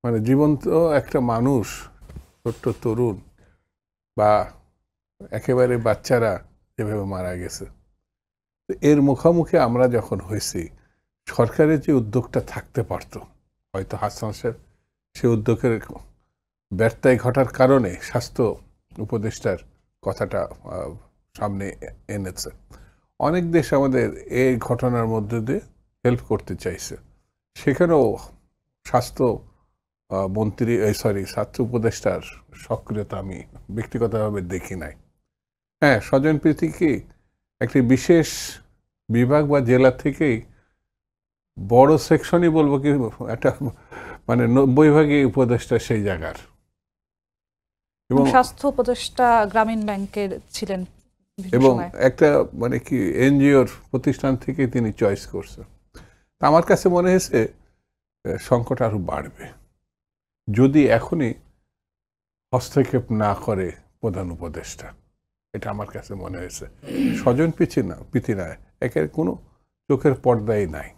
মানে জীবন্ত একটা মানুষ, ছোট্ট তরুণ বা একেবারে বাচ্চারা যেভাবে মারা গেছে, এর মুখোমুখি আমরা যখন হয়েছি, সরকারের যে উদ্যোগটা থাকতে পারতো, হয়তো হাসান সাহেব সে উদ্যোগের ব্যর্থতা ঘটার কারণে স্বাস্থ্য উপদেষ্টার কথাটা সামনে এনেছে। অনেক দেশ আমাদের এই ঘটনার মধ্যে দিয়ে হেল্প করতে চাইছে, সেখানেও স্বাস্থ্য মন্ত্রী স্বাস্থ্য উপদেষ্টার সক্রিয়তা আমি ব্যক্তিগতভাবে দেখি নাই। হ্যাঁ, স্বজনপ্রীতি কি একটি বিশেষ বিভাগ বা জেলা থেকেই বড় সেকশনই বলবো কি, একটা মানে 90 ভাগই উপদেষ্টা সেই জায়গার। এবং স্বাস্থ্য উপদেষ্টা গ্রামীণ ব্যাংকের ছিলেন এবং একটা মানে কি এনজিওর প্রতিষ্ঠান থেকে তিনি চয়েস করছেন। আমার কাছে মনে হয়েছে সংকট আরো বাড়বে যদি এখনই হস্তক্ষেপ না করে প্রধান উপদেষ্টা। এটা আমার কাছে মনে হয়েছে। স্বজন প্রীতি না, একের কোনো চোখের পর্দাই নাই।